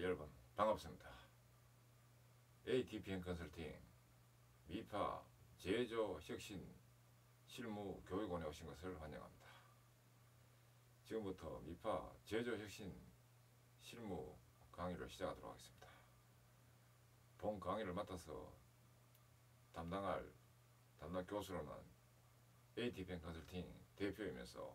여러분 반갑습니다. ATPM 컨설팅 미파 제조혁신 실무교육원에 오신 것을 환영합니다. 지금부터 미파 제조혁신 실무 강의를 시작하도록 하겠습니다. 본 강의를 맡아서 담당 교수로는 ATPM 컨설팅 대표이면서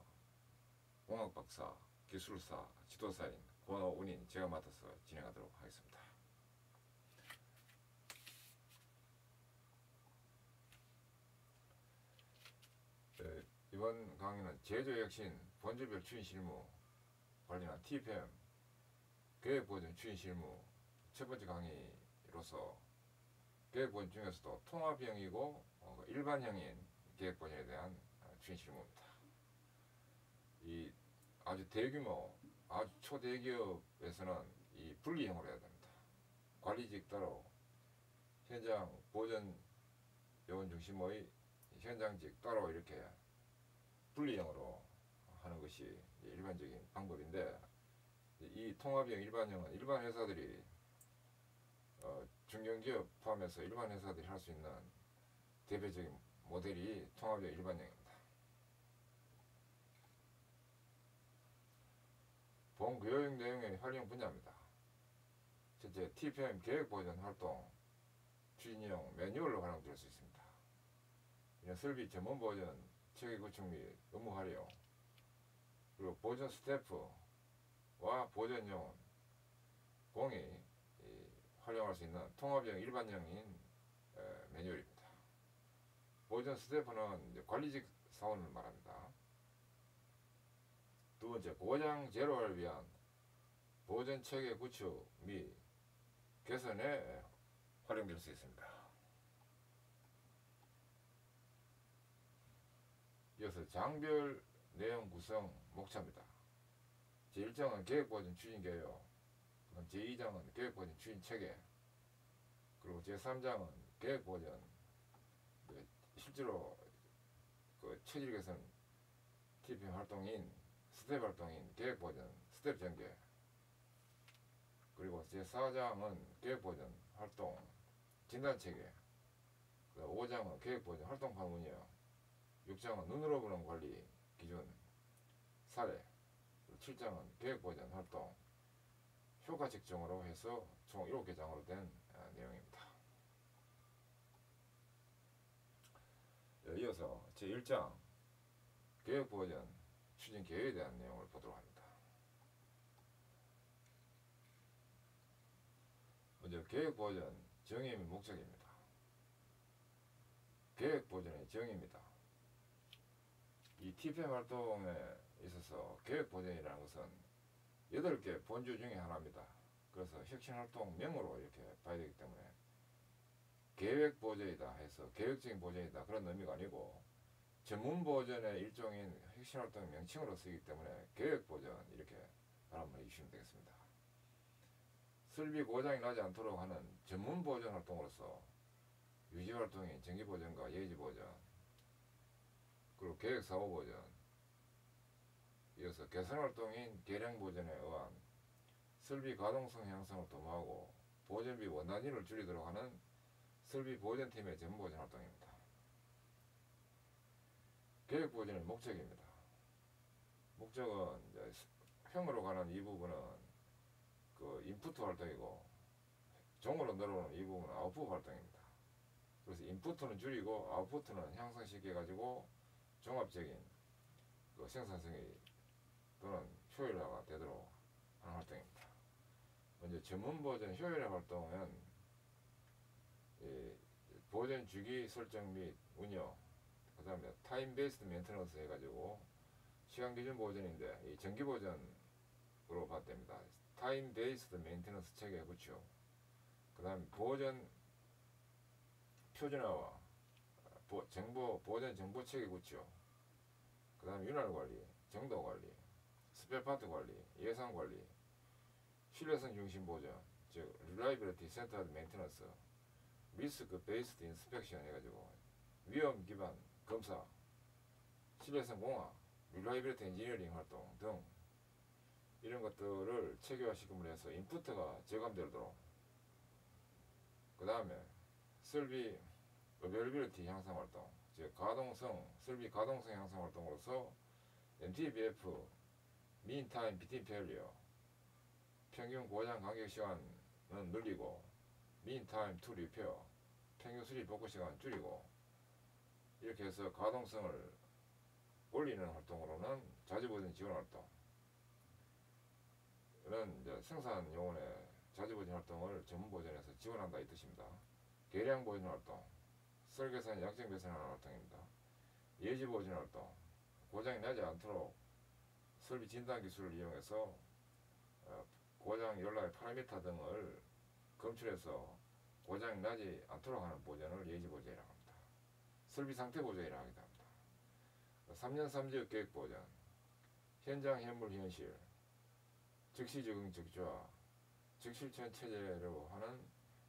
공학박사, 기술사, 지도사인 권오운인 제가 맡아서 진행하도록 하겠습니다. 이번 강의는 제조혁신 본질별 추진 실무 관련한 TPM 계획보전 추진 실무 첫 번째 강의로서 계획보전 중에서도 통합형이고 일반형인 계획보전에 대한 추진 실무입니다. 이 아주 대규모, 아주 초대기업에서는 이 분리형으로 해야 됩니다. 관리직 따로 현장 보전 요원 중심의 현장직 따로 이렇게 분리형으로 하는 것이 일반적인 방법인데, 이 통합형, 일반형은 일반 회사들이 중견기업 포함해서 일반 회사들이 할 수 있는 대표적인 모델이 통합형, 일반형입니다. 본 교육 내용의 활용 분야입니다. 첫째, TPM 계획보전 활동 추진형 매뉴얼로 활용될 수 있습니다. 이런 설비 전문 보전 체계 구축 및 업무 활용, 그리고 보전 스태프와 보전 요원 공이 활용할 수 있는 통합형 일반형인 매뉴얼입니다. 보전 스태프는 관리직 사원을 말합니다. 두 번째, 고장 제로화를 위한 보전 체계 구축 및 개선에 활용될 수 있습니다. 이어서 장별 내용 구성 목차입니다. 제1장은 계획보전 추진 개요, 제2장은 계획보전 추진 체계, 그리고 제3장은 계획보전 실제로 체질 개선 TPM 활동인 스텝 활동인 계획보전 스텝 전개, 그리고 제4장은 계획보전 활동 진단체계, 5장은 계획보전 활동판 운영, 6장은 눈으로 보는 관리 기준 사례, 7장은 계획보전 활동 효과 측정으로 해서 총 7개 장으로 된 내용입니다. 이어서 제1장 계획보전 추진 계획에 대한 내용을 보도록 합니다. 먼저 계획보전 정의 및 목적입니다. 계획보전의 정의입니다. 이 TPM 활동에 있어서 계획보전이라는 것은 8개 본주 중에 하나입니다. 그래서 혁신활동명으로 이렇게 봐야 되기 때문에 계획보전이다 해서 계획적인 보전이다 그런 의미가 아니고 전문보전의 일종인 혁신활동 명칭으로 쓰이기 때문에 계획보전 이렇게 발음을 해주시면 되겠습니다. 설비 고장이 나지 않도록 하는 전문보전 활동으로서 유지활동인 정기보전과 예지보전, 그리고 계획사고보전, 이어서 개선활동인 계량보전에 의한 설비 가동성 향상을 도모하고 보전비 원단위를 줄이도록 하는 설비보전팀의 전문보전 활동입니다. 계획보전의 목적입니다. 목적은 이제 형으로 가는 이 부분은 인풋 활동이고 종으로 늘어오는 이 부분은 아웃풋 활동입니다. 그래서 인풋은 줄이고 아웃풋은 향상시켜 가지고 종합적인 생산성이 또는 효율화가 되도록 하는 활동입니다. 먼저 전문보전 효율화 활동은 보전 주기 설정 및 운영, 그 다음에 타임 베이스드 멘테넌스 해가지고 시간 기준 보전인데 이 정기 보전으로 봤답니다. 타임 베이스드 멘테넌스 체계 구축, 그 다음에 보전 표준화와 보전 정보 체계 구축, 그 다음에 윤활 관리, 정도 관리, 스페어파트 관리, 예산 관리, 신뢰성 중심 보전, 즉 Reliability Centered Maintenance, 리스크 베이스드 인스펙션 해가지고 위험 기반 검사, 신뢰성 공학, Reliability Engineering 활동 등 이런 것들을 체계화시킴으로 해서 인프트가 저감되도록, 그 다음에 설비 어베일비리티 향상 활동, 즉 가동성, 설비 가동성 향상 활동으로서 MTBF, mean time between failure, 평균 고장 간격 시간은 늘리고, mean time to repair, 평균 수리 복구 시간 줄이고, 이렇게 해서 가동성을 올리는 활동으로는 자주보전 지원 활동, 이런 이제 생산 요원의 자주보전 활동을 전문보전에서 지원한다 이 뜻입니다. 계량보전 활동, 설계선 약정 개선하는 활동입니다. 예지보전 활동, 고장이 나지 않도록 설비 진단 기술을 이용해서 고장 연락의 파라미터 등을 검출해서 고장이 나지 않도록 하는 보전을 예지보전이라고 합니다. 설비 상태 보전이라고 하기도 합니다. 3년 3지역 계획 보전, 현장 현물 현실, 즉시 적응 적조화, 즉실천 체제로 하는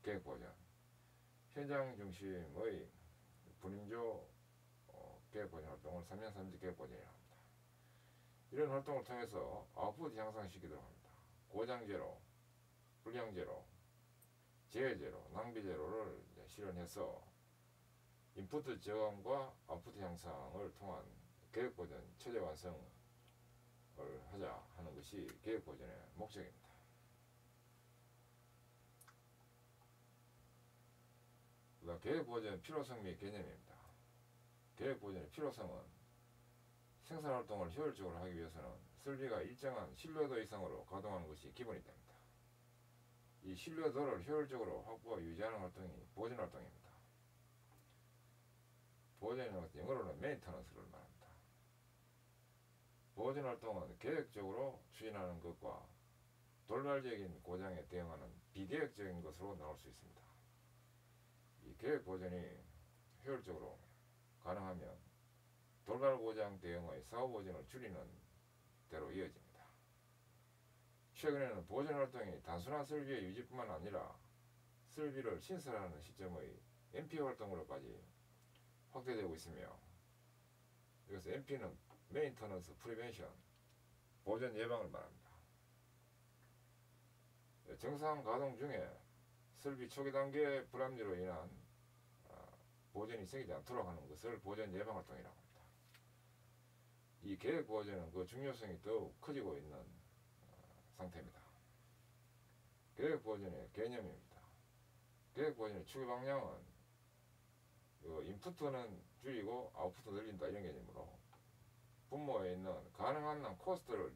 계획 보전, 현장 중심의 분임조 계획 보전 활동을 3년 3지역 계획 보전이라고 합니다. 이런 활동을 통해서 아웃풋 향상시키도록 합니다. 고장 제로, 불량 제로, 재해 제로, 낭비 제로를 실현해서 인풋 저감과 아웃풋 향상을 통한 계획 보전 체제 완성을 하자 하는 것이 계획 보전의 목적입니다. 그다음 계획 보전 필요성 및 개념입니다. 계획 보전의 필요성은 생산 활동을 효율적으로 하기 위해서는 설비가 일정한 신뢰도 이상으로 가동하는 것이 기본이 됩니다. 이 신뢰도를 효율적으로 확보하고 유지하는 활동이 보전 활동입니다. 보전이라는 것은 영어로는 메인터넌스를 말합니다. 보전 활동은 계획적으로 추진하는 것과 돌발적인 고장에 대응하는 비계획적인 것으로 나올 수 있습니다. 이 계획 보전이 효율적으로 가능하면 돌발 고장 대응의 사후 보전을 줄이는 대로 이어집니다. 최근에는 보전 활동이 단순한 설비의 유지뿐만 아니라 설비를 신설하는 시점의 MP 활동으로까지 확대되고 있으며, 그래서 MP는 메인터넌스 프리벤션, 보전 예방을 말합니다. 정상 가동 중에 설비 초기 단계 불합리로 인한 보전이 생기지 않도록 하는 것을 보전 예방 활동이라고 합니다. 이 계획 보전은 그 중요성이 더욱 커지고 있는 상태입니다. 계획 보전의 개념입니다. 계획 보전의 추구 방향은 인풋은 줄이고 아웃풋을 늘린다 이런 개념으로 분모에 있는 가능한 한 코스트를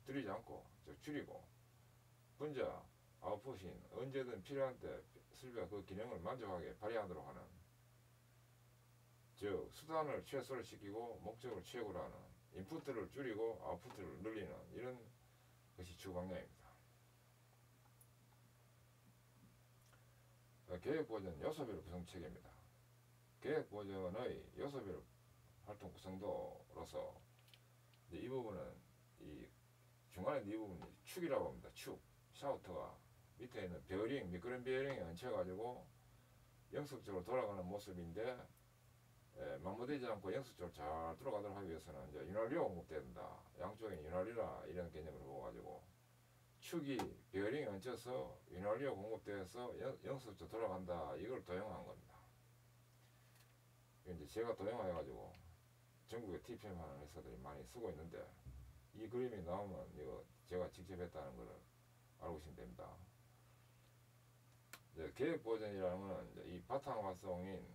줄이지 않고 줄이고, 분자 아웃풋인 언제든 필요한 때 설비가 그 기능을 만족하게 발휘하도록 하는, 즉 수단을 최소를 시키고 목적을 최고로 하는, 인풋을 줄이고 아웃풋을 늘리는 이런 것이 주 방향입니다. 계획보전 요소별 구성 체계입니다. 계획보전의 요소별 활동 구성도로서 이 부분은 이 중간에 이 부분이 축이라고 합니다. 축, 샤우트가 밑에 있는 베어링, 미끄럼 베어링에 얹혀가지고 영속적으로 돌아가는 모습인데, 마모되지 않고 영속적으로 잘 돌아가도록 하기 위해서는 이제 윤활유가 공급된다. 양쪽에 윤활유라 이런 개념으로 보가지고 축이 베어링에 얹혀서 윤활유가 공급돼서 영속적으로 돌아간다. 이걸 도형화한 겁니다. 이제 제가 도형화해가지고 전국에 TPM 하는 회사들이 많이 쓰고 있는데, 이 그림이 나오면 이거 제가 직접 했다는 걸 알고 계시면 됩니다. 이제 계획보전이라는 것은 이제 이 바탕 활동인,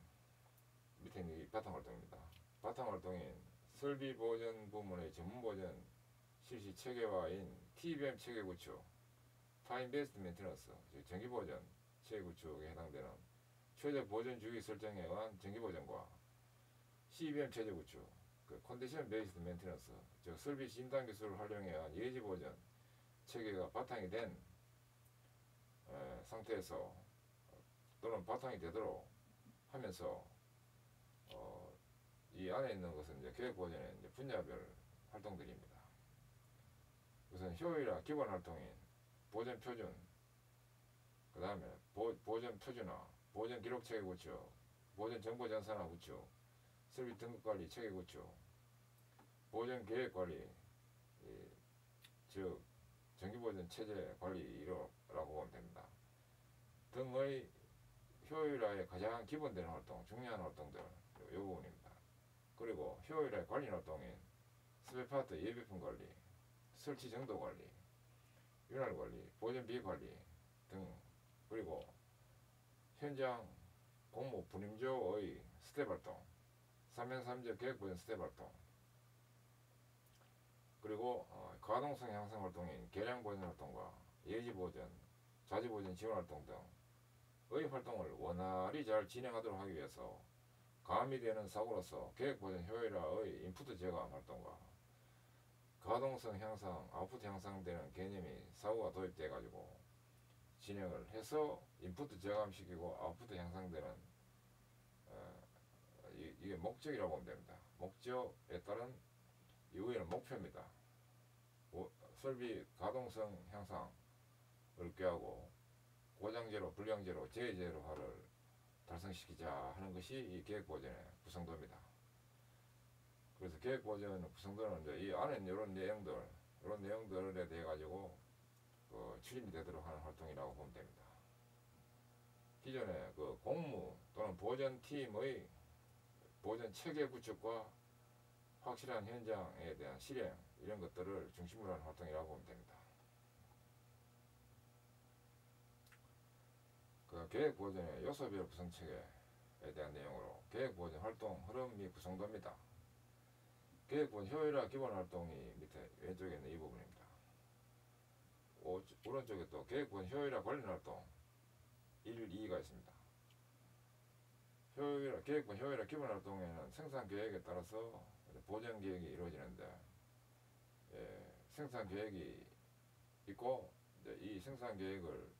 밑에 있는 이 바탕 활동입니다. 바탕 활동인 설비 보전 부문의 전문 보전 실시 체계화인 TBM 체계 구축, 타임 베이스드 메인테넌스, 정기 보전 체계 구축에 해당되는 최대 보전 주기 설정에 의한 정기 보전과 CBM 체제 구축, 컨디션 베이스드 메인테넌스, 즉 설비 진단 기술을 활용해 한 예지 보전 체계가 바탕이 된 상태에서 또는 바탕이 되도록 하면서 이 안에 있는 것은 이제 계획 보전의 이제 분야별 활동들입니다. 우선 효율화 기본 활동인 보전 표준, 그 다음에 보전 표준화, 보전 기록 체계 구축, 보전 정보 전산화 구축, 설비 등급 관리 체계 구축, 보전 계획 관리, 즉 정기보전 체제 관리 이로라고 보면 됩니다. 등의 효율화에 가장 기본되는 활동, 중요한 활동들 요 부분입니다. 그리고 효율화의 관리 활동인 스페파트 예비품 관리, 설치 정도 관리, 윤활 관리, 보존비 관리 등, 그리고 현장 공무 분임조의 스텝 활동, 3명3조 계획보전 스텝 활동, 그리고 가동성 향상 활동인 계량보전 활동과 예지보전, 자지보전 지원 활동 등의 활동을 원활히 잘 진행하도록 하기 위해서 가미되는 사고로서 계획보전 효율화의 인풋 제거함 활동과 가동성 향상, 아웃풋 향상되는 개념이 사고가 도입돼 가지고 진행을 해서 인풋 저감시키고 아웃풋 향상되는 이게 목적이라고 보면 됩니다. 목적에 따른 이후에는 목표입니다. 설비 가동성 향상을 꾀하고 고장제로, 불량제로, 재제로화를 달성시키자 하는 것이 이 계획보전의 구성도입니다. 그래서 계획보전 구성도는 이제 이 안에 이런 내용들에 대해 가지고 추진이 되도록 하는 활동이라고 보면 됩니다. 기존의 그 공무 또는 보전팀의 보전 체계 구축과 확실한 현장에 대한 실행 이런 것들을 중심으로 하는 활동이라고 보면 됩니다. 그 계획보전의 요소별 구성체계에 대한 내용으로 계획보전 활동 흐름 및 구성도입니다. 계획보전 효율화 기본 활동이 밑에 왼쪽에 있는 이 부분입니다. 오른쪽에 또 계획보전 효율화 관련 활동 1, 2가 있습니다. 계획보전 효율화 기본 활동에는 생산 계획에 따라서 보전 계획이 이루어지는데, 생산 계획이 있고 이 생산 계획을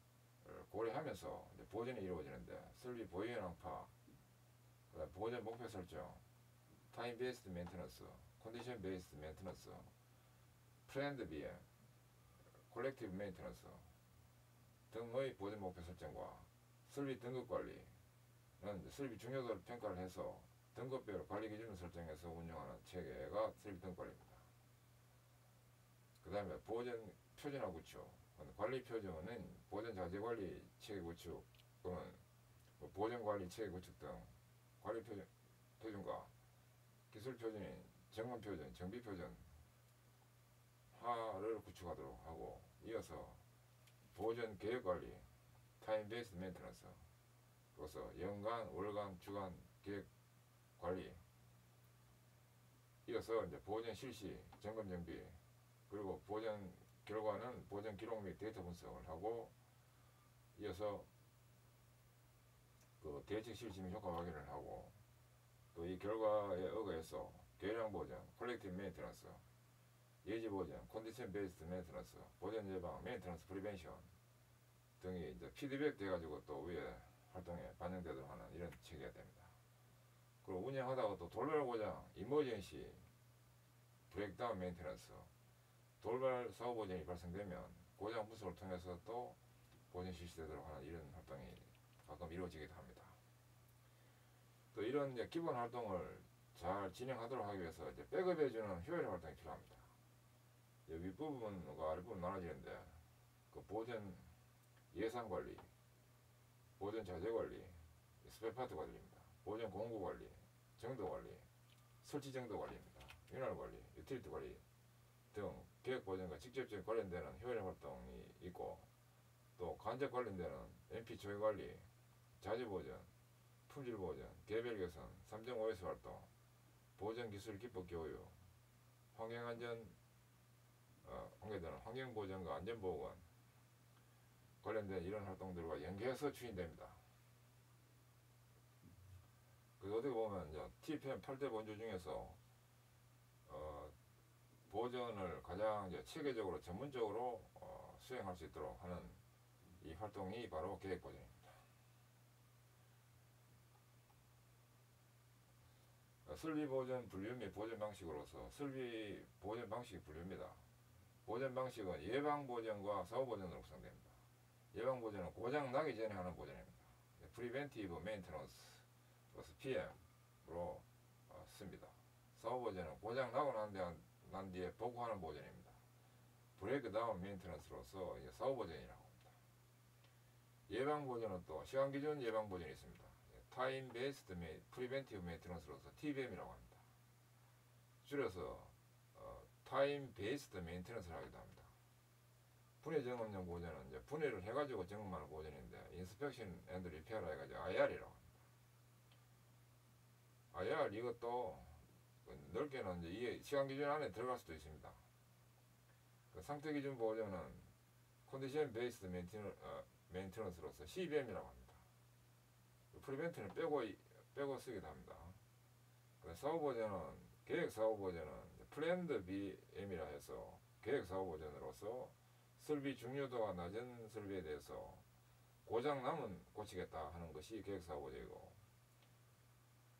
고려하면서 보전이 이루어지는데, 설비 보유 현황파, 보전 목표 설정, 타임 베이스드 메인터넌스, 컨디션 베이스드 메인터넌스, 플랜드 BM, 콜렉티브 메인터넌스 등의 보전 목표 설정과 설비 등급 관리는 설비 중요도를 평가를 해서 등급별 관리 기준을 설정해서 운영하는 체계가 설비 등급 관리입니다. 그 다음에 보전 표준화 구축, 관리 표준은 보전 자재 관리 체계 구축 또는 보전 관리 체계 구축 등 관리 표준과 기술 표준인 점검 표준, 정비 표준 하를 구축하도록 하고, 이어서 보전 계획 관리, 타임 베이스 메인터넌스, 그래서 연간, 월간, 주간 계획 관리, 이어서 이제 보전 실시, 점검 정비, 그리고 보전 결과는 보전 기록 및 데이터 분석을 하고, 이어서 그 대책 실시 및 효과 확인을 하고, 또 이 결과에 의거해서 계량 보전, 콜렉티브 메인터넌스, 예지 보전, 컨디션 베이스드 메인터넌스, 보전 예방, 메인터넌스 프리벤션 등이 이제 피드백 돼가지고 또 위에 활동에 반영되도록 하는 이런 체계가 됩니다. 그리고 운영하다가 또 돌발 고장, 이머전시, 브레이크다운 메인터넌스, 돌발 사고 보전이 발생되면 고장 분석을 통해서 또 보전 실시되도록 하는 이런 활동이 가끔 이루어지기도 합니다. 또 이런 이제 기본 활동을 잘 진행하도록 하기 위해서 이제 백업해주는 효율 활동이 필요합니다. 윗부분과 아랫부분 나눠지는데, 그 보전 예산 관리, 보전 자재 관리, 스페파트 관리입니다. 보전 공구 관리, 정도 관리, 설치 정도 관리입니다. 윤활 관리, 유틸리티 관리 등 계획 보전과 직접적인 관련되는 효율 활동이 있고, 또 간접 관련되는 MP 조회 관리, 자재 보전, 품질 보전, 개별 개선, 3.5S 활동, 보전 기술 기법 교육, 환경안전 공개되는 환경보전과 안전보건 관련된 이런 활동들과 연계해서 추진됩니다. 그 어떻게 보면 이제 TPM 8대 본주 중에서 보전을 가장 이제 체계적으로 전문적으로 수행할 수 있도록 하는 이 활동이 바로 계획보전입니다. 설비 보전 분류 및 보전 방식으로서 설비 보전 방식이 분류입니다. 보전 방식은 예방 보전과 사후 보전으로 구성됩니다. 예방 보전은 고장 나기 전에 하는 보전입니다. 프리벤티브 메인터넌스, PM으로 씁니다. 사후 보전은 고장 나고 난 뒤에 보고하는 보전입니다. 브레이크 다운 메인터넌스로서 이제 사후 보전이라고 합니다. 예방 보전은 또 시간 기준 예방 보전이 있습니다. 타임 베이스드 프리벤티브 메인터넌스로서 TBM이라고 합니다. 줄여서 타임 베이스드 메인터넌스를 하기도 합니다. 분해 점검용 보전은 이제 분해를 해가지고 점검하는 보전인데 인스펙션 앤드 리페어라 해가지고 IR이라고 합니다. IR 이것도 넓게는 이제 이 시간 기준 안에 들어갈 수도 있습니다. 그 상태 기준 보전은 컨디션 베이스드 메인터넌스로서 CBM이라고 합니다. 프리벤트는 빼고 쓰기도 합니다. 사후 보전은 계획 사후 보전은 플랜드 BM이라 해서 계획 사후 보전으로서 설비 중요도가 낮은 설비에 대해서 고장 나면 고치겠다 하는 것이 계획 사후 보전이고,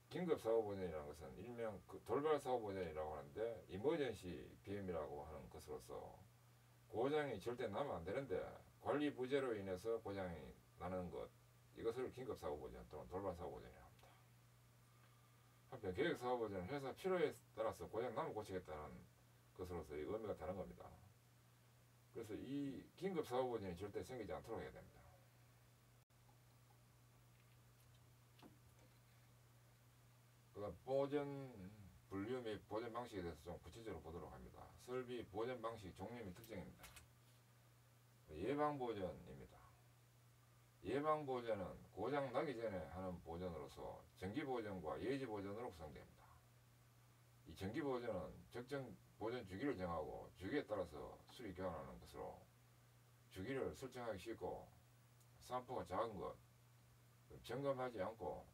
긴급 사후 보전이라는 것은 일명 돌발 사후 보전이라고 하는데 이머전시 BM이라고 하는 것으로서 고장이 절대 나면 안 되는데 관리 부재로 인해서 고장이 나는 것, 이것을 긴급 사후 보전 또는 돌발 사후 보전이라고 합니다. 한편 계획 사후 보전은 회사 필요에 따라서 고장 나면 고치겠다는 것으로서 의미가 다른 겁니다. 그래서 이 긴급 사후 보전이 절대 생기지 않도록 해야 됩니다. 그다음 보전 분류 및 보전 방식에 대해서 좀 구체적으로 보도록 합니다. 설비 보전 방식 종류 및 특징입니다. 예방 보전입니다. 예방 보전은 고장 나기 전에 하는 보전으로서 정기 보전과 예지 보전으로 구성됩니다. 이 정기 보전은 적정 보전 주기를 정하고 주기에 따라서 수리 교환하는 것으로 주기를 설정하기 쉽고 산포가 작은 것, 점검하지 않고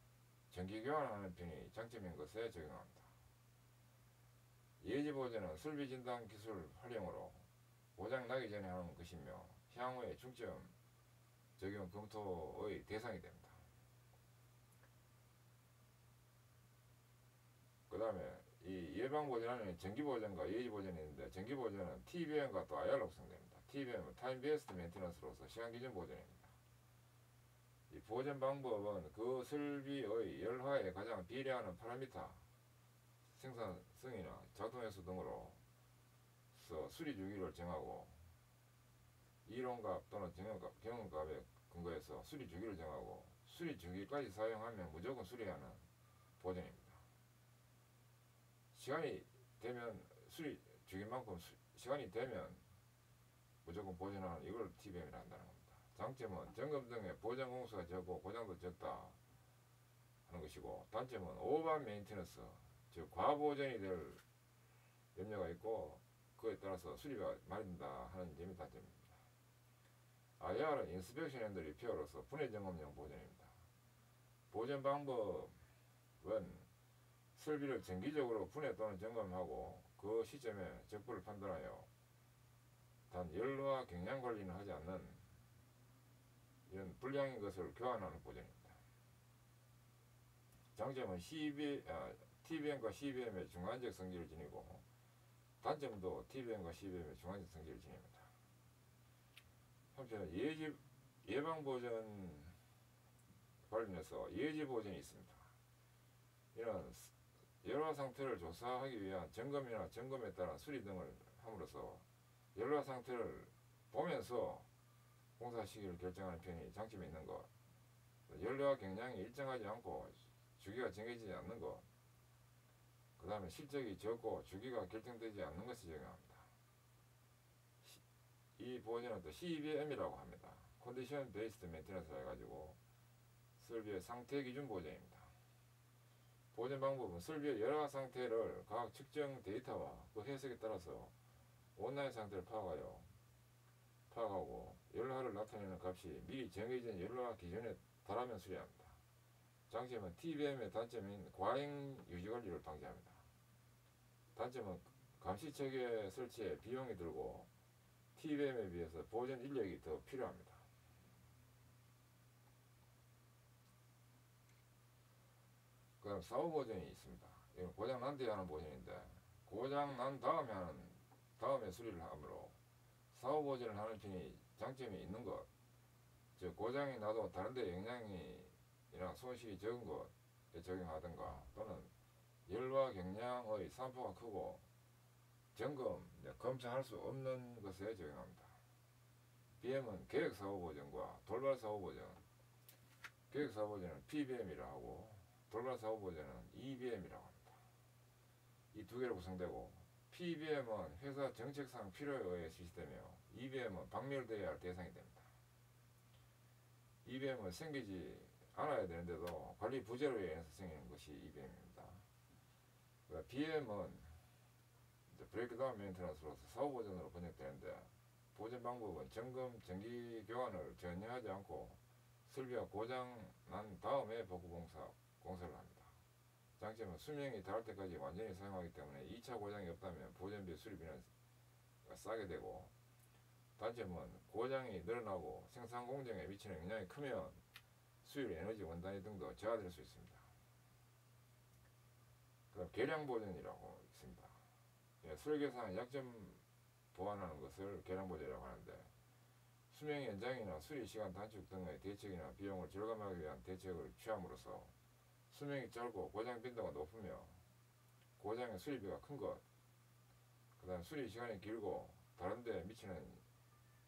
정기 교환하는 편이 장점인 것에 적용합니다. 예지 보전은 설비 진단 기술 활용으로 고장 나기 전에 하는 것이며 향후에 중점 적용 검토의 대상이 됩니다. 그 다음에 이 예방 보전에는 정기 보전과 예지 보전이 있는데, 정기 보전은 TBM과 또 IR로 구성됩니다. TBM은 타임 베이스드 메인터넌스로서 시간 기준 보전입니다. 이 보전 방법은 그 설비의 열화에 가장 비례하는 파라미터, 생산성이나 작동횟수 등으로 수리 주기를 정하고 이론값 또는 경험값에 근거해서 수리 주기를 정하고 수리 주기까지 사용하면 무조건 수리하는 보전입니다. 시간이 되면 수리 주기만큼 시간이 되면 무조건 보전하는 이걸 TBM이라 한다는 겁니다. 장점은 점검 등의 보전 공수가 적고 고장도 적다 하는 것이고, 단점은 오버 메인테넌스, 즉 과보전이 될 염려가 있고 그에 따라서 수리가 많이 든다 하는 점이 단점입니다. IR은 인스펙션 앤드 리페어로서 분해 점검용 보전입니다. 보전 방법은 설비를 정기적으로 분해 또는 점검하고 그 시점에 적부를 판단하여 단 연료와 경량 관리는 하지 않는 이런 불량인 것을 교환하는 보전입니다. 장점은 TBM과 CBM의 중간적 성질을 지니고, 단점도 TBM과 CBM의 중간적 성질을 지닙니다. 한편 예방 보전 관련해서 예지 보전이 있습니다. 이런 열화 상태를 조사하기 위한 점검이나 점검에 따른 수리 등을 함으로써 열화 상태를 보면서 공사 시기를 결정하는 편이 장점이 있는 것, 연료와 경량이 일정하지 않고 주기가 정해지지 않는 것, 그 다음에 실적이 적고 주기가 결정되지 않는 것을 적용합니다. 이 보전은 또 CBM이라고 합니다. 컨디션 베이스드 메인터넌스 해가지고 설비의 상태 기준 보전입니다. 보전 방법은 설비의 열화 상태를 각 측정 데이터와 그 해석에 따라서 온라인 상태를 파악하고 열화를 나타내는 값이 미리 정해진 열화 기준에 달하면 수리합니다. 장점은 TBM의 단점인 과잉 유지관리를 방지합니다. 단점은 감시체계 설치에 비용이 들고 TBM에 비해서 보전 인력이 더 필요합니다. 그 다음 사후 보전이 있습니다. 이건 고장 난 뒤에 하는 보전인데, 고장 난 다음에 수리를 하므로 사후 보전을 하는 편이 장점이 있는 것, 즉 고장이 나도 다른데 영향이나 손실이 적은 것에 적용하든가, 또는 열과 경량의 산포가 크고 점검, 검사할 수 없는 것에 적용합니다. BM은 계획사고보전과 돌발사고보전, 계획사고보전은 PBM이라고 하고 돌발사고보전은 EBM이라고 합니다. 이 두 개로 구성되고 PBM은 회사 정책상 필요에 의해 실시되며 EBM은 박멸되어야 할 대상이 됩니다. EBM은 생기지 않아야 되는데도 관리 부재로 인해서 생기는 것이 EBM입니다. BM은 브레이크다운 메인터넌스로서 사후보전으로 번역되는데 보전 방법은 점검, 정기 교환을 전혀 하지 않고 설비가 고장 난 다음에 복구 공사를 합니다. 장점은 수명이 닿을 때까지 완전히 사용하기 때문에 2차 고장이 없다면 보전비 수리비는 싸게 되고, 단점은 고장이 늘어나고 생산 공정에 미치는 영향이 크면 수율, 에너지, 원단위 등도 저하될 수 있습니다. 그다음 계량 보전이라고 있습니다. 설계상 약점 보완하는 것을 계량 보전이라고 하는데 수명 연장이나 수리 시간 단축 등의 대책이나 비용을 절감하기 위한 대책을 취함으로써 수명이 짧고 고장 빈도가 높으며 고장의 수리비가 큰 것, 그 다음 수리 시간이 길고 다른 데 미치는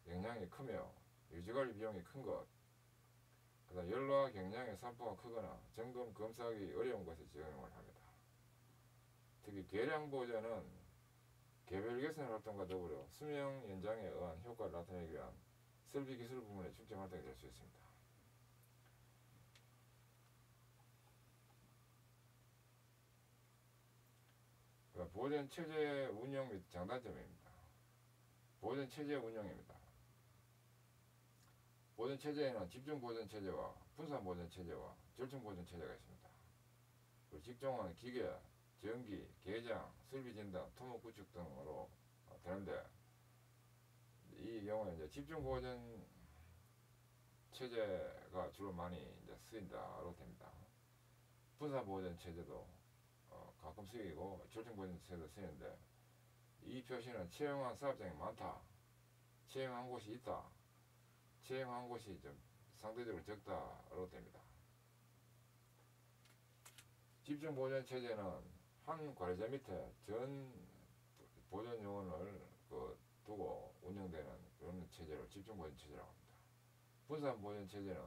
영향이 크며 유지관리 비용이 큰 것, 그 다음 연로와 경량의 산포가 크거나 점검 검사하기 어려운 것에 적용을 합니다. 특히 계량 보전은 개별 개선 활동과 더불어 수명 연장에 의한 효과를 나타내기 위한 설비 기술 부문의 중점 활동이 될 수 있습니다. 보전 체제 운영 및 장단점입니다. 보전 체제 운영입니다. 보전 체제에는 집중 보전 체제와 분산 보전 체제와 절충 보전 체제가 있습니다. 직종은 기계, 전기, 개장, 설비 진단, 토목 구축 등으로 되는데, 이 경우에 이제 집중 보전 체제가 주로 많이 이제 쓰인다로 됩니다. 분산 보전 체제도 가끔 쓰이고 절충 보전 체제도 쓰이는데, 이 표시는 채용한 사업장이 많다, 채용한 곳이 있다, 채용한 곳이 좀 상대적으로 적다로 됩니다. 집중 보전 체제는 한 관리자 밑에 전 보전 요원을 두고 운영되는 그런 체제를 집중 보전 체제라고 합니다. 분산 보전 체제는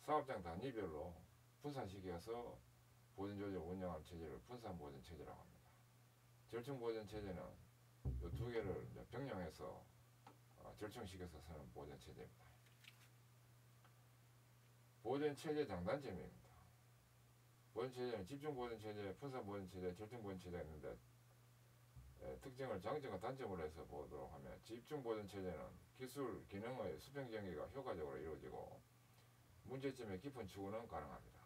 사업장 단위별로 분산시켜서 보전 조직을 운영하는 체제를 분산 보전 체제라고 합니다. 절충 보전 체제는 이 두 개를 병령해서 절충시켜서 쓰는 보전 체제입니다. 보전 체제 장단점입니다. 보전 체제는 집중 보전 체제, 분산 보전 체제, 절충 보전 체제가 있는데, 특징을 장점과 단점으로 해서 보도록 하면, 집중 보전 체제는 기술, 기능의 수평 전개가 효과적으로 이루어지고 문제점의 깊은 추구는 가능합니다.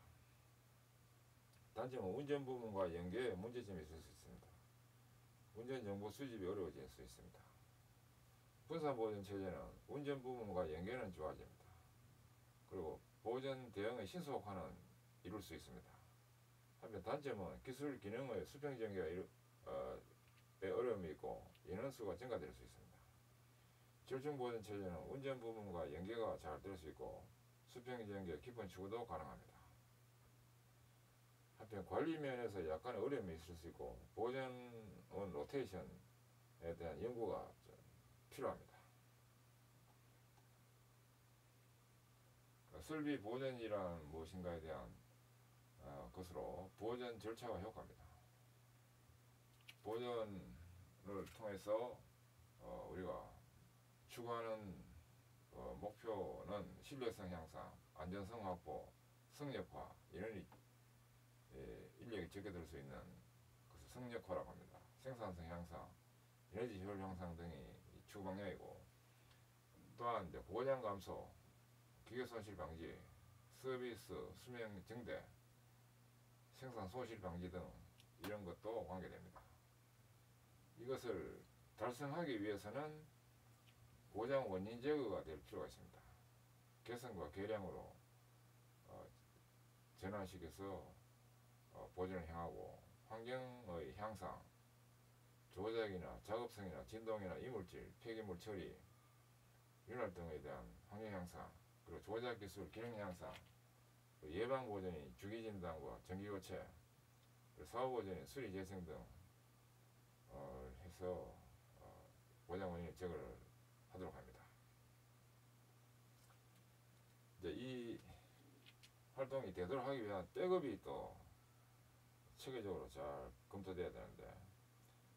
단점은 운전 부분과 연계에 문제점이 있을 수 있습니다. 운전 정보 수집이 어려워질 수 있습니다. 분산 보전 체제는 운전 부분과 연계는 좋아집니다. 그리고 보전 대응의 신속화는 이룰 수 있습니다. 한편 단점은 기술 기능의 수평 전개가 어려움이 있고 인원수가 증가될 수 있습니다. 절충 보전 체제는 운전 부분과 연계가 잘 될 수 있고 수평 전개 깊은 추구도 가능합니다. 한편 관리 면에서 약간의 어려움이 있을 수 있고 보전원 로테이션에 대한 연구가 필요합니다. 설비 보전이란 무엇인가에 대한 것으로 보전 절차와 효과입니다. 보전을 통해서 우리가 추구하는 목표는 신뢰성 향상, 안전성 확보, 성역화, 인력이 적게 들 수 있는 것을 성역화라고 합니다. 생산성 향상, 에너지 효율 향상 등이 추구 방향이고, 또한 이제 고장 감소, 기계 손실 방지, 서비스 수명 증대, 생산 소실 방지 등 이런 것도 관계됩니다. 이것을 달성하기 위해서는 고장 원인 제거가 될 필요가 있습니다. 개선과 개량으로 전환시켜서 보전을 향하고 환경의 향상, 조작이나 작업성이나 진동이나 이물질, 폐기물 처리, 윤활 등에 대한 환경 향상, 그리고 조작 기술 기능 향상, 예방 보전이 주기 진단과 정기 교체, 사후 보전이 수리 재생 등 해서 해서 고장 원인을 제거를 하도록 합니다. 이제 이 활동이 되도록 하기 위한 백업이 또 체계적으로 잘 검토돼야 되는데,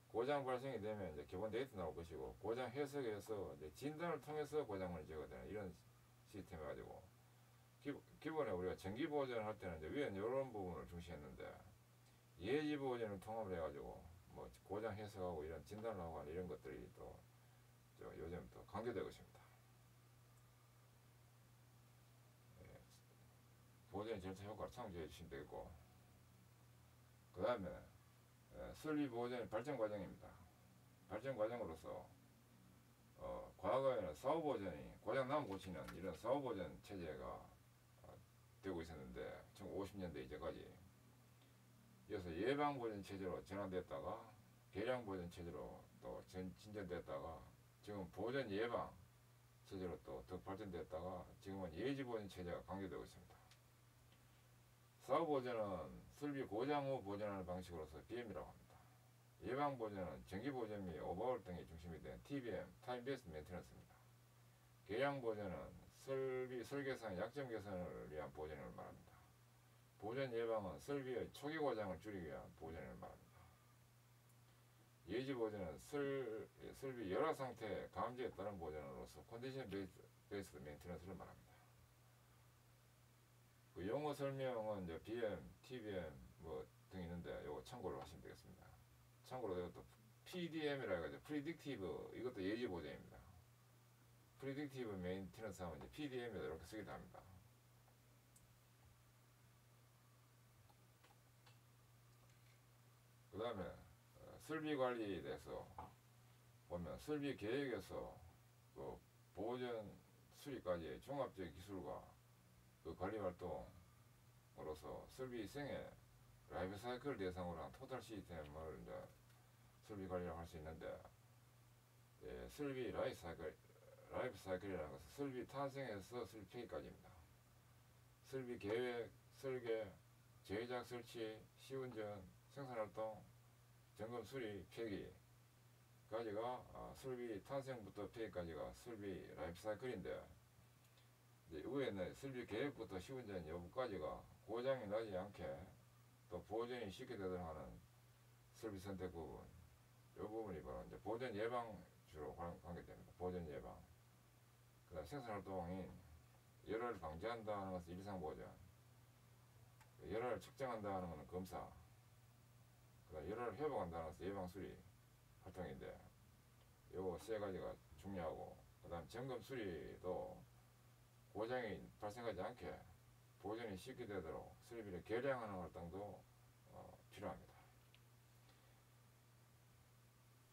고장 발생이 되면 이제 기본 데이터 나올 것이고, 고장 해석에서 이제 진단을 통해서 고장을 제거해야 되는 이런 시스템 해가지고, 기본에 우리가 정기 보존을 할 때는 이제 위엔 이런 부분을 중시했는데, 예지 보존을 통합을 해가지고 뭐 고장 해석하고 이런 진단을 하고 하는 이런 것들이 또 요즘 또 강조되고 있습니다. 예, 보존 절차 효과를 참고해 주시면 되겠고, 그 다음에 설비 보존 발전 과정입니다. 발전 과정으로서 과거에는 사후 보존이 고장 나면 고치는 이런 사후 보존 체제가 되고 있었는데 1950년대 이제까지, 이어서 예방 보존 체제로 전환됐다가 개량 보존 체제로 또 진전됐다가 지금 보존 예방 체제로 또 더 발전됐다가 지금은 예지 보존 체제가 강조되고 있습니다. 사후 보존은 설비 고장 후 보존하는 방식으로서 BM이라고 합니다. 예방 보존은 정기 보존 및 오버홀 등이 중심이 된 TBM, 타임 베이스드 메인테넌스입니다. 개량 보존은 설비 설계상 약점 개선을 위한 보존을 말합니다. 보존 예방은 설비의 초기 고장을 줄이기 위한 보존을 말합니다. 예지 보존은 설비 열화 상태 감지에 따른 보존으로서 컨디션 베이스드 메인테넌스를 말합니다. 그 용어 설명은 이제 BM, TBM 뭐 등 있는데 요거 참고를 하시면 되겠습니다. 참고로 이것도 PDM이라 해가지고 프리딕티브, 이것도 예지 보존입니다. 프리딕티브 메인테넌스 하면 이제 PDM에다 이렇게 쓰기도 합니다. 그 다음에 설비 관리에 대해서 보면 설비 계획에서 그 보존 수리까지 종합적 기술과 그 관리 활동으로서 설비 생애 라이프 사이클 대상으로 한 토탈 시스템을 이제 설비 관리를 할 수 있는데, 설비 라이프 사이클이라는 것은 설비 탄생에서 설비 폐기까지입니다. 설비 계획, 설계, 제작, 설치, 시운전, 생산활동, 점검, 수리, 폐기까지가 설비 탄생부터 폐기까지가 설비 라이프 사이클인데, 이후에는 설비 계획부터 시운전 여부까지가 고장이 나지 않게 또 보존이 쉽게 되도록 하는 설비 선택 부분, 이 부분이 바로 이제 보존 예방 주로 관계됩니다. 보존 예방. 그 다음 생산활동인 열화를 방지한다는 것은 일상 보존, 열화를 측정한다는 것은 검사, 그 다음 열화를 회복한다는 것은 예방 수리 활동인데, 요 세 가지가 중요하고, 그 다음 점검 수리도 고장이 발생하지 않게 보존이 쉽게 되도록 설비를 개량하는 활동도 필요합니다.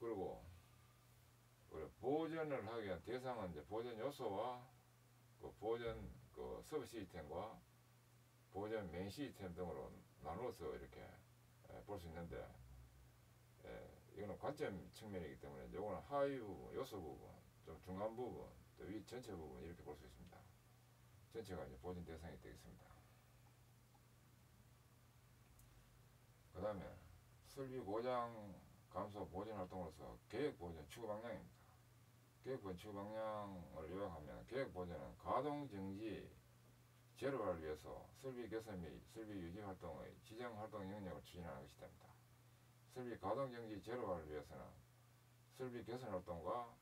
그리고 우리 보존을 하기 위한 대상은 이제 보존 요소와 그 보존 그 서브 시스템과 보존 메인 시스템 등으로 나누어서 이렇게 볼 수 있는데, 이거는 관점 측면이기 때문에 이거는 하위 부분, 요소 부분, 좀 중간 부분, 또 위 전체 부분 이렇게 볼 수 있습니다. 전체가 이제 보존 대상이 되겠습니다. 그 다음에 설비 고장 감소 보존 활동으로서 계획 보존 추구 방향입니다. 계획 보존 추구 방향을 요약하면, 계획 보존은 가동 정지 제로화를 위해서 설비 개선 및 설비 유지 활동의 지정 활동 영역을 추진하는 것이 됩니다. 설비 가동 정지 제로화를 위해서는 설비 개선 활동과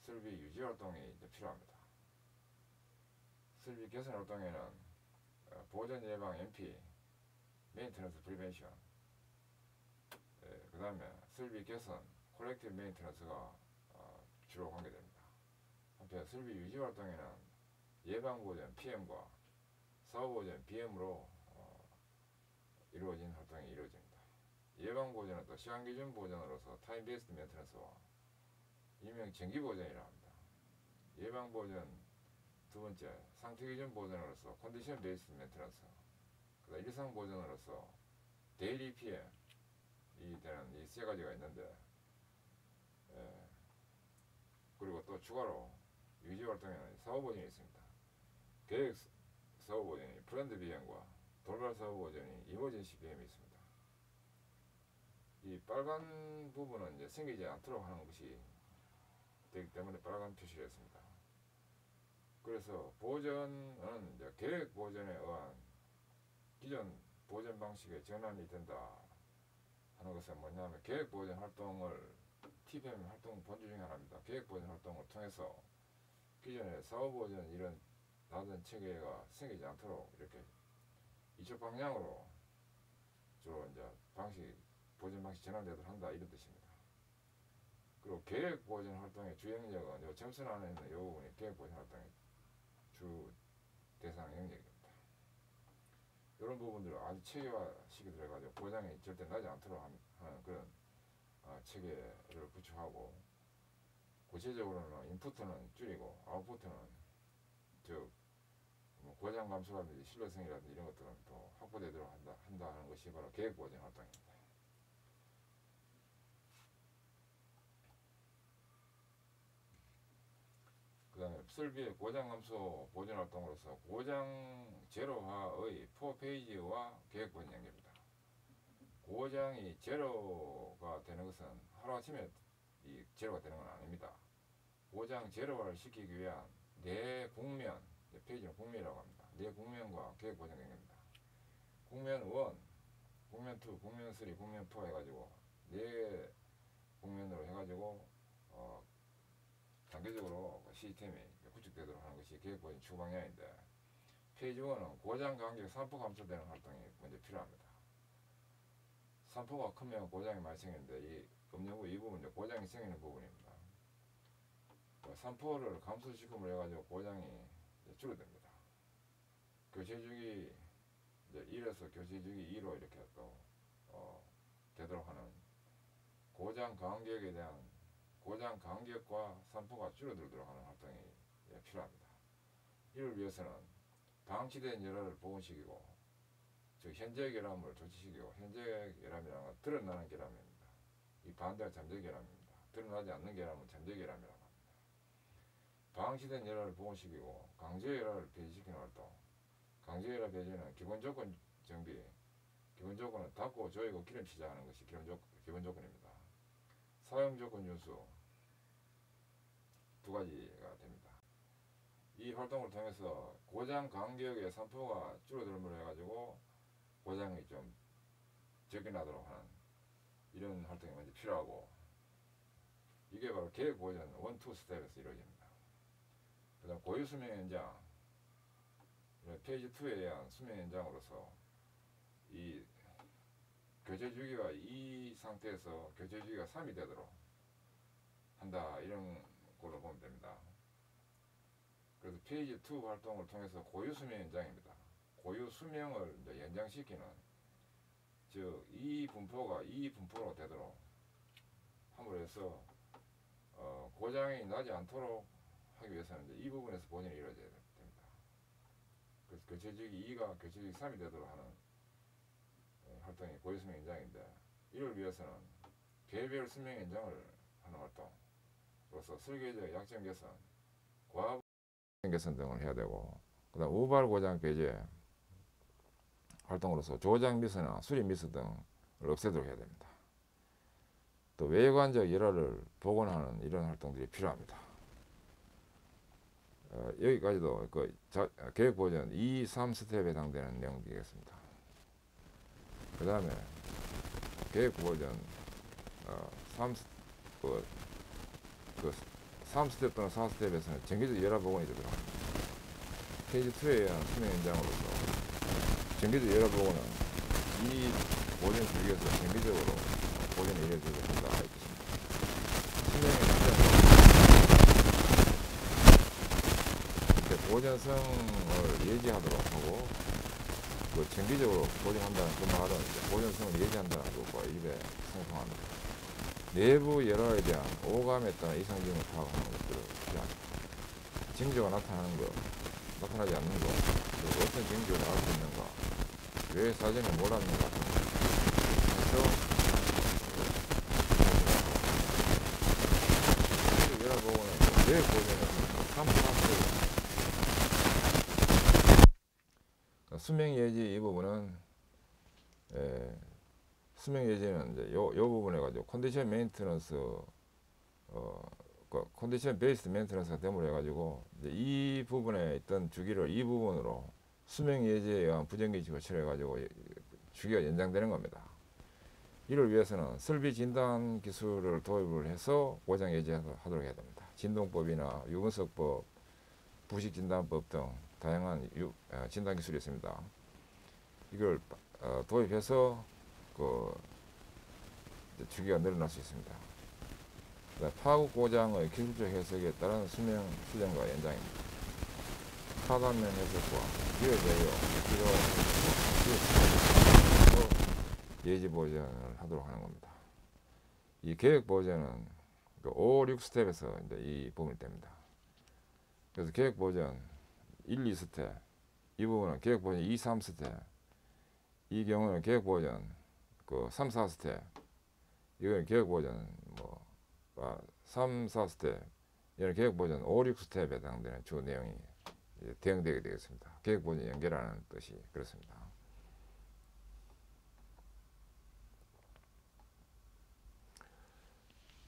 설비 유지 활동이 이제 필요합니다. 설비 개선 활동에는 보존 예방 MP, 메인테넌스 프리벤션, 그 다음에 설비 개선, 콜렉티브 메인테넌스가 주로 관계됩니다. 한편 설비 유지 활동에는 예방 보존 PM과 사후 보존 BM으로 이루어진 활동이 이루어집니다. 예방 보존은 또 시간 기준 보존으로서 타임 베이스드 메인테넌스와 일명 정기 보존이라 합니다. 예방 보존 두 번째, 상태 기준 보존으로서 컨디션 베이스드 메인테넌스, 그다음 일상 보존으로서 데일리 PM 이 되는 이 세 가지가 있는데, 그리고 또 추가로 유지 활동에는 사후 보존이 있습니다. 계획 사후 보존이 플랜드 비행과 돌발 사후 보존이 이머전시 BM이 있습니다. 이 빨간 부분은 이제 생기지 않도록 하는 것이 되기 때문에 빨간 표시를 했습니다. 그래서 보전은 이제 계획 보전에 의한 기존 보전 방식의 전환이 된다 하는 것은 뭐냐면, 계획 보전 활동을 TPM 활동 본주 중에 하나입니다. 계획 보전 활동을 통해서 기존의 사후 보전 이런 다른 체계가 생기지 않도록 이렇게 이쪽 방향으로 주로 이제 보전 방식 전환되도록 한다, 이런 뜻입니다. 그리고 계획 보전 활동의 주 영역은 요 점선 안에 있는 요 부분이 계획 보전 활동의 주 대상 영역입니다. 이런 부분들을 아주 체계화시켜 들어가지고 고장이 절대 나지 않도록 하는 그런 체계를 구축하고, 구체적으로는 인풋은 줄이고 아웃풋은 즉 고장 감소라든지 신뢰성이라든지 이런 것들은 또 확보되도록 한다는 것이 바로 계획 보전 활동입니다. 그 다음에 설비의 고장 감소 보전 활동으로서 고장 제로화의 4페이지와 계획 보전 연계입니다. 고장이 제로가 되는 것은 하루아침에 이 제로가 되는 건 아닙니다. 고장 제로화를 시키기 위한 네 국면, 페이지는 국면이라고 합니다. 네 국면과 계획 보전 연계입니다. 국면 1, 국면 2, 국면 3, 국면 4 해가지고 네 국면으로 해가지고 단계적으로 시스템이 구축되도록 하는 것이 계획 보전 추구 방향인데, 페이지 1은 고장 간격 산포 감소되는 활동이 먼저 필요합니다. 산포가 크면 고장이 많이 생기는데, 이 음영부 이 부분은 고장이 생기는 부분입니다. 산포를 감소시킴을 해가지고 고장이 줄어듭니다. 교체주기 1에서 교체주기 2로 이렇게 또 되도록 하는 고장 간격에 대한 고장 간격과 산포가 줄어들도록 하는 활동이 필요합니다. 이를 위해서는 방치된 열화를 복원시키고, 즉 현재 결함을 조치시키고, 현재 결함이라는 건 드러나는 결함입니다. 이 반대가 잠재 결함입니다. 드러나지 않는 결함은 잠재 결함이라고 합니다. 방치된 열화를 복원시키고 강제 열화를 배제시키는 활동. 강제 열화 배제는 기본 조건 정비, 기본 조건은 닫고 조이고 기름 시작하는 것이 기본 조건입니다. 사용 조건 준수 두 가지가 됩니다. 이 활동을 통해서 고장 간격의 산포가 줄어들므로 해가지고 고장이 좀 적게 나도록 하는 이런 활동이 먼저 필요하고, 이게 바로 계획 보전 1, 2 스텝에서 이루어집니다. 그 다음 고유 수명 연장, 페이지 2에 의한 수명 연장으로서 이 교체 주기가 이 상태에서 교체 주기가 3이 되도록 한다, 이런 걸로 보면 됩니다. 그래서 페이지 2 활동을 통해서 고유 수명 연장입니다. 고유 수명을 이제 연장시키는, 즉 이 분포가 이 분포로 되도록 함으로 해서 고장이 나지 않도록 하기 위해서는 이제 이 부분에서 보전이 이루어져야 됩니다. 그래서 교체주기 2가 교체주기 3이 되도록 하는 활동이 고유 수명 연장인데, 이를 위해서는 개별 수명 연장을 하는 활동으로서 설계적 약점 개선, 과부 개선 등을 해야 되고, 그 다음 우발 고장 배제 활동으로서 조작 미스나 수리 미스 등을 없애도록 해야 됩니다. 또 외관적 열화를 복원하는 이런 활동들이 필요합니다. 여기까지도 계획 보전 2, 3스텝에 해당되는 내용이 되겠습니다. 그 다음에 계획 보전 3스텝 또는 4스텝에서는 정기적 열화 복원이 되도록 합니다. 페이지 2에 의한 수명 연장으로서 정기적 열화 복원은 이 보전 주기에서 정기적으로 보전이 이루어지도록 한다, 이 뜻입니다. 수명 연장 보전성을 예지하도록 하고, 그 정기적으로 보전한다는 그 말은 보전성을 예지한다는 것과 입에 상통합니다. 내부 열화에 대한 오감에 따른 이상 징을 파악하는 것들을 필요합니다. 징조가 나타나는 것, 나타나지 않는 것, 그리고 어떤 징조를 알 수 있는가, 왜 사전에 몰랐는가 같은 것, 그래서 열화 복원은 왜 보전했습니까? 삼포함수 수명 예지 이 부분은 수명 예제는 이제 요 부분에 가지고 컨디션 메인터넌스 컨디션 베이스드 메인터넌스가 됨으로 해가지고 이제 이 부분에 있던 주기를 이 부분으로 수명 예제에 의한 부정기식을 처리해가지고 주기가 연장되는 겁니다. 이를 위해서는 설비 진단 기술을 도입을 해서 고장 예제하도록 해야 됩니다. 진동법이나 유분석법, 부식 진단법 등 다양한 진단 기술이 있습니다. 이걸 도입해서 주기가 늘어날 수 있습니다. 파국 고장의 기술적 해석에 따른 수명 수정과 연장입니다. 하단면 해석과 기회 제어, 예지 보전을 하도록 하는 겁니다. 이 계획 보전은 5, 6스텝에서 이제 이 부분이 됩니다. 그래서 계획 보전 1, 2스텝, 이 부분은 계획 보전 2, 3스텝, 이 경우는 계획 보전 3, 4스텝, 이거는 계획 보전 3, 4스텝, 이런 계획 보전 5, 6스텝에 해당되는 주 내용이 대응되게 되겠습니다. 계획 보전 연결하는 뜻이 그렇습니다.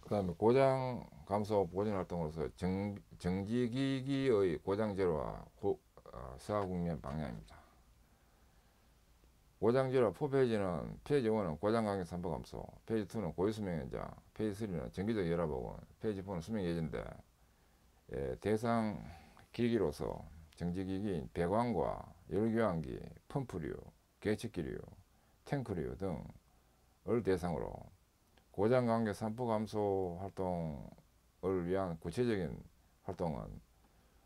그 다음에 고장 감소 보전 활동으로서 정지기기의 고장 제로와 사고 국면 방향입니다. 고장 제로 포페이지는 페이지 1은 고장 간격 산파 감소, 페이지 2는 고유 수명 연장, 페이지 3는 정기적 열압 복원, 페이지 4는 수명 예제인데 대상 기기로서 정지기기인 배관과 열교환기, 펌프류, 계측기류, 탱크류 등을 대상으로 고장 간격 산파 감소 활동을 위한 구체적인 활동은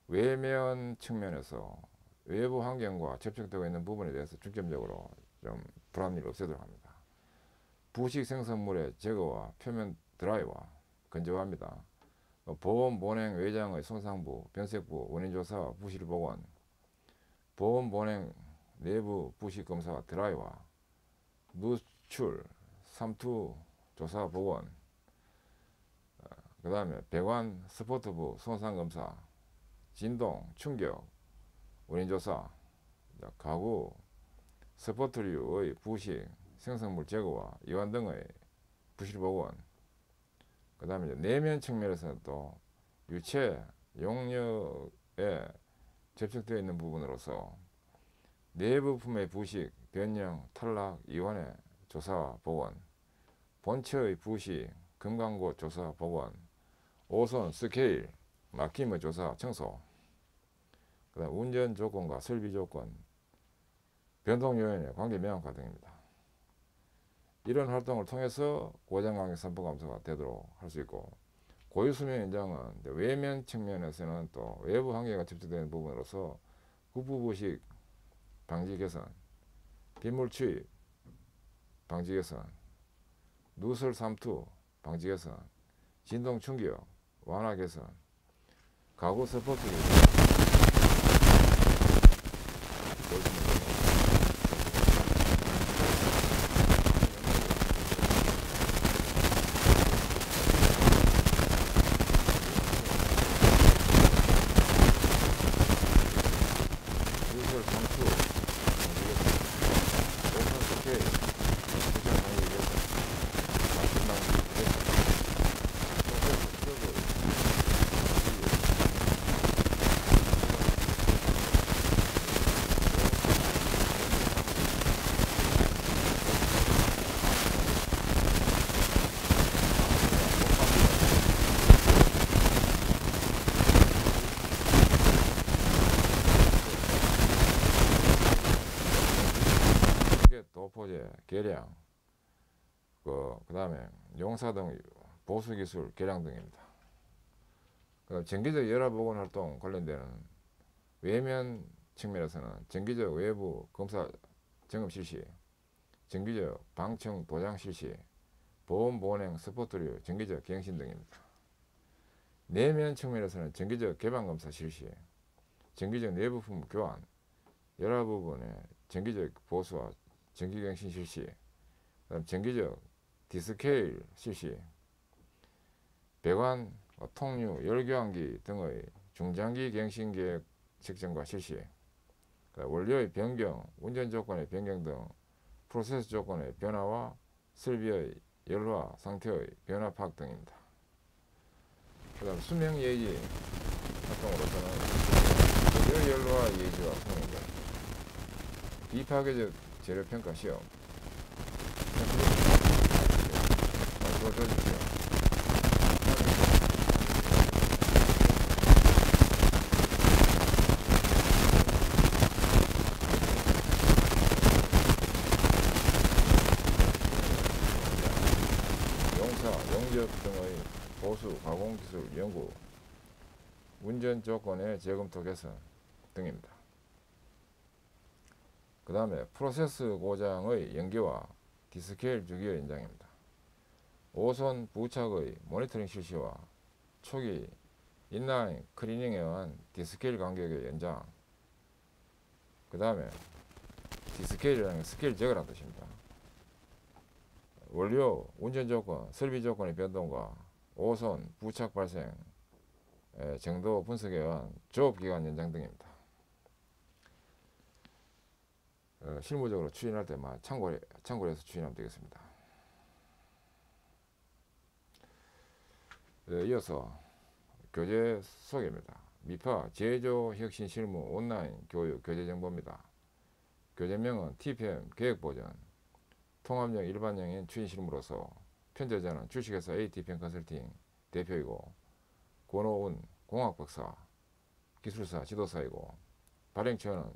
외면 측면에서 외부 환경과 접촉되고 있는 부분에 대해서 중점적으로 좀 불합리를 없애도록 합니다. 부식 생성물의 제거와 표면 드라이와 건조합니다. 보온 본행 외장의 손상부, 변색부, 원인조사와 부실 복원, 보온 본행 내부 부식 검사와 드라이와 누출, 삼투 조사 복원, 그 다음에 배관 스포트부 손상 검사, 진동, 충격, 원인조사, 가구, 스포트류의 부식, 생성물 제거와 이완 등의 부실 복원, 그 다음에 내면 측면에서는 또 유체, 용역에 접촉되어 있는 부분으로서 내부품의 부식, 변형, 탈락, 이완의 조사 복원, 본체의 부식, 금강고 조사 복원, 오손, 스케일, 막힘의 조사 청소, 그 다음 운전 조건과 설비 조건, 변동 요인의 관계 명확화 등입니다. 이런 활동을 통해서 고장 간격 산파 감소가 되도록 할 수 있고, 고유 수명 연장은 외면 측면에서는 또 외부 환경과 접촉되는 부분으로서 국부 부식 방지 개선, 빗물 추입 방지 개선, 누설 삼투 방지 개선, 진동 충격 완화 개선, 가구 서포트 도포제, 계량, 그 다음에 용사 등 보수기술 계량 등입니다. 정기적 열압 복원 활동 관련되는 외면 측면에서는 정기적 외부 검사 점검 실시, 정기적 방청 도장 실시, 보험 보행 스포트류 정기적 갱신 등입니다. 내면 측면에서는 정기적 개방 검사 실시, 정기적 내부품 교환, 열압 부분의 정기적 보수와 정기갱신 실시, 그다음 정기적 디스케일 실시, 배관, 통유, 열교환기 등의 중장기 갱신 계획 책정과 실시, 원료의 변경, 운전 조건의 변경 등 프로세스 조건의 변화와 설비의 열화 상태의 변화 파악 등입니다. 그 다음 수명 예지 활동으로서는 열 열화 예지와 통일된 비파괴적 재료 평가 시험 말씀을 들어주세요. 용접 등의 보수, 가공기술 연구, 운전 조건의 재검토 개선 등입니다. 그 다음에 프로세스 고장의 연기와 디스케일 주기의 연장입니다. 오손 부착의 모니터링 실시와 초기 인라인 클리닝에 의한 디스케일 간격의 연장. 그 다음에 디스케일이라는 건 스케일 제거라는 뜻입니다. 원료, 운전 조건, 설비 조건의 변동과 오손, 부착 발생 정도 분석에 의한 조업기간 연장 등입니다. 실무적으로 추진할 때만 참고를 해서 추진하면 되겠습니다. 이어서 교재 소개입니다. 미파 제조 혁신 실무 온라인 교육 교재 정보입니다. 교재명은 TPM 계획보전, 통합형 일반형인 추진 실무로서 편제자는 주식회사 ATPM 컨설팅 대표이고 권오은 공학박사 기술사 지도사이고 발행처는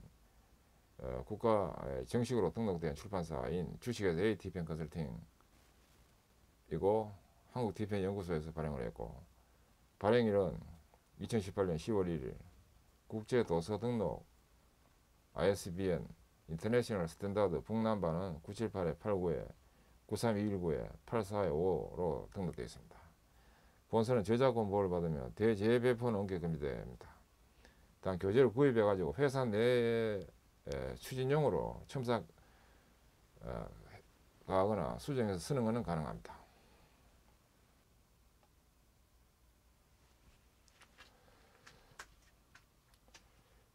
국가 정식으로 등록된 출판사인 주식회사 ATPM 컨설팅이고 한국TPM 연구소에서 발행을 했고 발행일은 2018년 10월 1일 국제도서 등록 ISBN 인터내셔널 스탠다드 북남반은 978-89-93219-8455로 등록되어 있습니다. 본서는 저작권 보호를 받으며 대재배포는 언급 금지됩니다. 단 교재를 구입해 가지고 회사 내에 추진용으로 첨삭하거나 수정해서 쓰는 것은 가능합니다.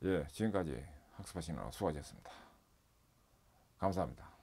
예, 지금까지 학습하시느라 수고하셨습니다. 감사합니다.